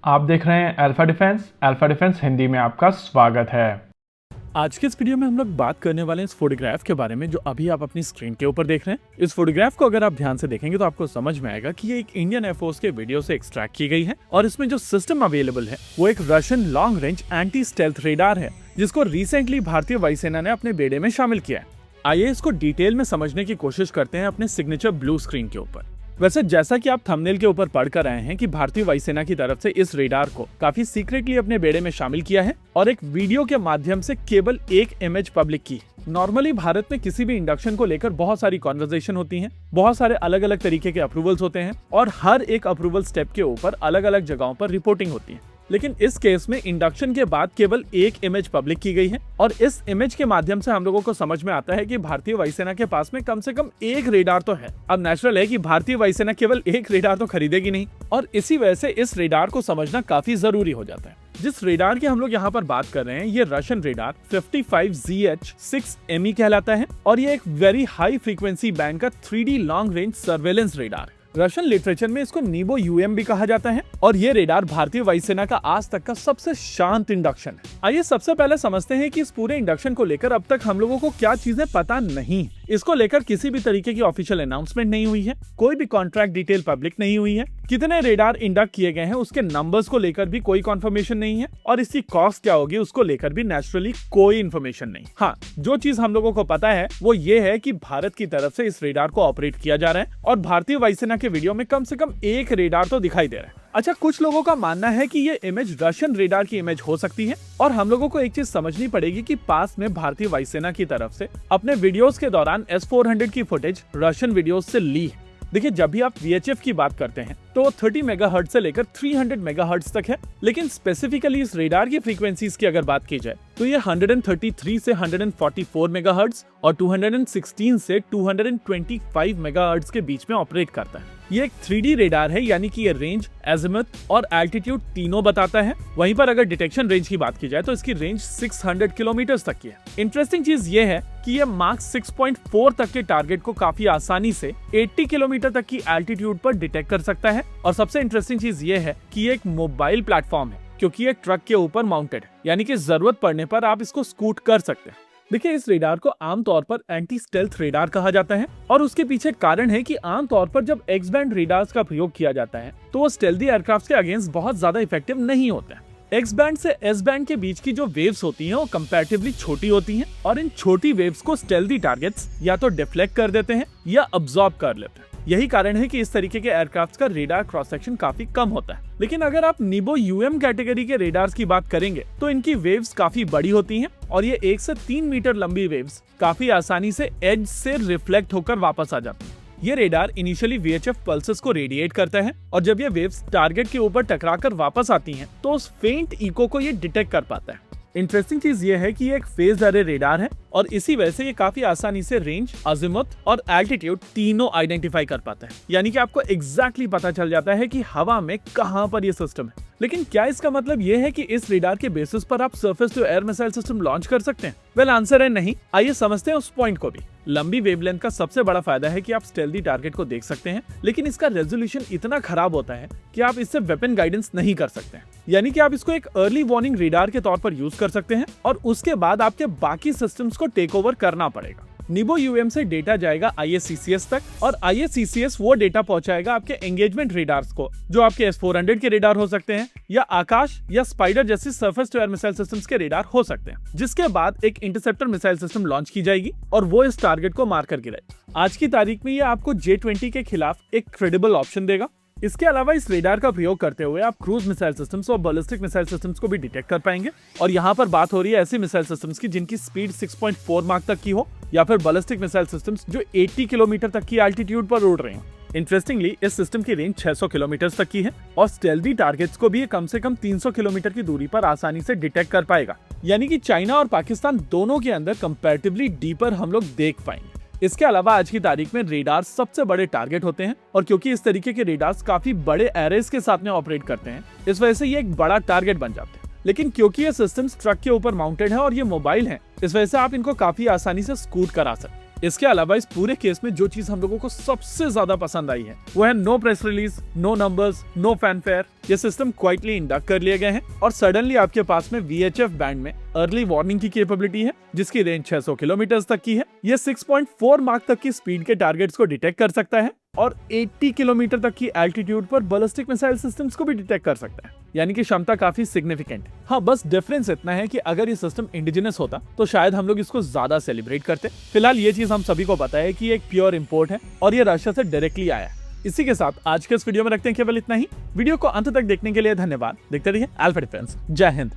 आप देख रहे हैं अल्फा डिफेंस हिंदी में आपका स्वागत है। आज के इस वीडियो में हम लोग बात करने वाले हैं इस फोटोग्राफ के बारे में जो अभी आप अपनी स्क्रीन के ऊपर देख रहे हैं। इस फोटोग्राफ को अगर आप ध्यान से देखेंगे तो आपको समझ में आएगा कि ये एक इंडियन एयरफोर्स के वीडियो से एक्सट्रैक्ट की गई है और इसमें जो सिस्टम अवेलेबल है वो एक Russian long range anti stealth radar है, जिसको रिसेंटली भारतीय वायुसेना ने अपने बेड़े में शामिल किया है। आइए इसको डिटेल में समझने की कोशिश करते हैं अपने सिग्नेचर ब्लू स्क्रीन के ऊपर। वैसे जैसा कि आप थंबनेल के ऊपर पढ़कर आए हैं कि भारतीय वायुसेना की तरफ से इस रेडार को काफी सीक्रेटली अपने बेड़े में शामिल किया है और एक वीडियो के माध्यम से केवल एक इमेज पब्लिक की। नॉर्मली भारत में किसी भी इंडक्शन को लेकर बहुत सारी कॉन्वर्सेशन होती हैं, बहुत सारे अलग अलग तरीके के अप्रूवल्स होते हैं और हर एक अप्रूवल स्टेप के ऊपर अलग अलग जगहों पर रिपोर्टिंग होती है। लेकिन इस केस में इंडक्शन के बाद केवल एक इमेज पब्लिक की गई है और इस इमेज के माध्यम से हम लोगों को समझ में आता है कि भारतीय वायुसेना के पास में कम से कम एक रेडार तो है। अब नेचुरल है कि भारतीय वायुसेना केवल एक रेडार तो खरीदेगी नहीं और इसी वजह से इस रेडार को समझना काफी जरूरी हो जाता है। जिस रेडार की हम लोग यहाँ पर बात कर रहे हैं ये रशियन रेडार 55ZH-6ME कहलाता है और ये एक वेरी हाई फ्रीक्वेंसी बैंड का 3D long range surveillance radar है। रशियन लिटरेचर में इसको नीबो यूएम भी कहा जाता है और ये रेडार भारतीय वायुसेना का आज तक का सबसे शांत इंडक्शन है। आइए सबसे पहले समझते हैं कि इस पूरे इंडक्शन को लेकर अब तक हम लोगों को क्या चीजें पता नहीं। इसको लेकर किसी भी तरीके की ऑफिशियल अनाउंसमेंट नहीं हुई है, कोई भी कॉन्ट्रैक्ट डिटेल पब्लिक नहीं हुई है, कितने रेडार इंडक्ट किए गए हैं उसके नंबर्स को लेकर भी कोई कंफर्मेशन नहीं है और इसकी कॉस्ट क्या होगी उसको लेकर भी नेचुरली कोई इन्फॉर्मेशन नहीं। हाँ, जो चीज हम लोगों को पता है वो ये है कि भारत की तरफ से इस रेडार को ऑपरेट किया जा रहा है और भारतीय वायुसेना के वीडियो में कम से कम एक रेडार तो दिखाई दे रहा है। अच्छा, कुछ लोगों का मानना है कि ये इमेज रशियन रेडार की इमेज हो सकती है और हम लोगों को एक चीज समझनी पड़ेगी कि पास में भारतीय वायुसेना की तरफ से अपने वीडियोस के दौरान S-400 की फुटेज रशियन वीडियोस से ली है। देखिए, जब भी आप VHF की बात करते हैं तो 30 मेगाहर्ट्ज से लेकर 300 मेगाहर्ट्ज तक है, लेकिन स्पेसिफिकली इस रेडार की फ्रीक्वेंसीज की अगर बात की जाए तो ये 133 से 144 मेगाहर्ट्ज और 216 से 225 मेगाहर्ट्ज के बीच में ऑपरेट करता है। ये एक 3D रेडार है, यानी कि ये रेंज, एजिमुथ और एल्टीट्यूड तीनों बताता है। वहीं पर अगर डिटेक्शन रेंज की बात की जाए तो इसकी रेंज 600 किलोमीटर तक की है। इंटरेस्टिंग चीज ये है कि ये मार्क 6.4 तक के टारगेट को काफी आसानी से 80 किलोमीटर तक की एल्टीट्यूड पर डिटेक्ट कर सकता है और सबसे इंटरेस्टिंग चीज ये है कि ये एक मोबाइल प्लेटफॉर्म है क्योंकि ये ट्रक के ऊपर माउंटेड है, यानी कि जरूरत पड़ने पर आप इसको स्कूट कर सकते हैं। देखिए, इस रेडार को आमतौर पर एंटी स्टेल्थ रेडार कहा जाता है और उसके पीछे कारण है कि आमतौर पर जब एक्स बैंड रेडार्स का प्रयोग किया जाता है तो वो स्टेल्थी एयरक्राफ्ट के अगेंस्ट बहुत ज्यादा इफेक्टिव नहीं होता है। एक्स बैंड से एस बैंड के बीच की जो वेव्स होती हैं वो कंपैरेटिवली छोटी होती हैं और इन छोटी वेव्स को स्टेल्थी टारगेट्स या तो डिफ्लेक्ट कर देते हैं या अब्सॉर्ब कर लेते हैं। यही कारण है कि इस तरीके के एयरक्राफ्ट का रेडार क्रॉस सेक्शन काफी कम होता है। लेकिन अगर आप नीबो यूएम कैटेगरी के रेडार्स की बात करेंगे तो इनकी वेव्स काफी बड़ी होती हैं और ये 1 से 3 मीटर लंबी वेव्स काफी आसानी से एज से रिफ्लेक्ट होकर वापस आ जाती हैं। ये रेडार इनिशियली VHF पल्सेस को रेडिएट करता है और जब ये वेव्स टारगेट के ऊपर टकराकर वापस आती हैं तो उस फेंट इको को ये डिटेक्ट कर पाता है। इंटरेस्टिंग चीज ये है कि ये एक फेज अरे रेडार है और इसी वजह से ये काफी आसानी से रेंज, अजीमुथ और एल्टीट्यूड तीनों आइडेंटिफाई कर पाता है, यानी कि आपको एग्जैक्टली पता चल जाता है कि हवा में कहां पर ये सिस्टम है। लेकिन क्या इसका मतलब ये है कि इस रेडार के बेसिस पर आप surface to air missile system launch कर सकते हैं? वेल, आंसर है नहीं। आइए समझते हैं उस पॉइंट को भी। लंबी वेवलेंथ का सबसे बड़ा फायदा है कि आप स्टेल्थी टारगेट को देख सकते हैं, लेकिन इसका रेजोल्यूशन इतना खराब होता है कि आप इससे वेपन गाइडेंस नहीं कर सकते हैं। यानी कि आप इसको एक अर्ली वार्निंग रेडार के तौर पर यूज कर सकते हैं और उसके बाद आपके बाकी सिस्टम्स को टेक ओवर करना पड़ेगा। नीबो यूएम से डेटा जाएगा ISCCS तक और ISCCS वो डेटा पहुंचाएगा आपके एंगेजमेंट रेडार्स को, जो आपके S-400 के रेडार हो सकते हैं या आकाश या स्पाइडर जैसे surface to air missile systems के रेडार हो सकते हैं, जिसके बाद एक इंटरसेप्टर मिसाइल सिस्टम लॉन्च की जाएगी और वो इस टारगेट को मार कर गिराएगी। आज की तारीख में ये आपको J-20 के खिलाफ एक क्रेडिबल ऑप्शन देगा। इसके अलावा इस रेडार का प्रयोग करते हुए आप क्रूज मिसाइल सिस्टम्स और बैलिस्टिक मिसाइल सिस्टम्स को भी डिटेक्ट कर पाएंगे और यहाँ पर बात हो रही है ऐसी मिसाइल सिस्टम्स की जिनकी स्पीड 6.4 माक तक की हो या फिर बैलिस्टिक मिसाइल सिस्टम्स जो 80 किलोमीटर तक की एल्टीट्यूड पर उड़ रहे हैं। इंटरेस्टिंगली, इस सिस्टम की रेंज 600 किलोमीटर तक की है और स्टेल्थी टारगेट्स को भी कम से कम 300 किलोमीटर की दूरी पर आसानी से डिटेक्ट कर पाएगा, यानी कि चाइना और पाकिस्तान दोनों के अंदर कंपैरेटिवली डीपर हम लोग देख पाएंगे। इसके अलावा आज की तारीख में रेडार सबसे बड़े टारगेट होते हैं और क्योंकि इस तरीके के रेडार्स काफी बड़े एरेस के साथ में ऑपरेट करते हैं, इस वजह से ये एक बड़ा टारगेट बन जाते हैं। लेकिन क्योंकि ये सिस्टम्स ट्रक के ऊपर माउंटेड है और ये मोबाइल है, इस वजह से आप इनको काफी आसानी से स्कूट करा सकते हैं। इसके अलावा इस पूरे केस में जो चीज हम लोगों को सबसे ज्यादा पसंद आई है वो है no press release, no numbers, no fanfare. ये सिस्टम क्वाइटली इंडक्ट कर लिए गए हैं और सडनली आपके पास में VHF बैंड में अर्ली वार्निंग की कैपेबिलिटी है जिसकी रेंज 600 किलोमीटर तक की है। ये 6.4 मार्क तक की स्पीड के टारगेट्स को डिटेक्ट कर सकता है और 80 किलोमीटर तक की एल्टीट्यूड पर बैलिस्टिक मिसाइल सिस्टम्स को भी डिटेक्ट कर सकता है, यानी कि क्षमता काफी सिग्निफिकेंट है। हाँ, बस डिफरेंस इतना है कि अगर ये सिस्टम इंडिजिनस होता तो शायद हम लोग इसको ज्यादा सेलिब्रेट करते। फिलहाल ये चीज हम सभी को पता है कि ये एक प्योर इंपोर्ट है और ये रशिया से डायरेक्टली आया है। इसी के साथ आज के इस वीडियो में रखते हैं केवल इतना ही। वीडियो को अंत तक देखने के लिए धन्यवाद। देखते रहिए अल्फा डिफेंस। जय हिंद।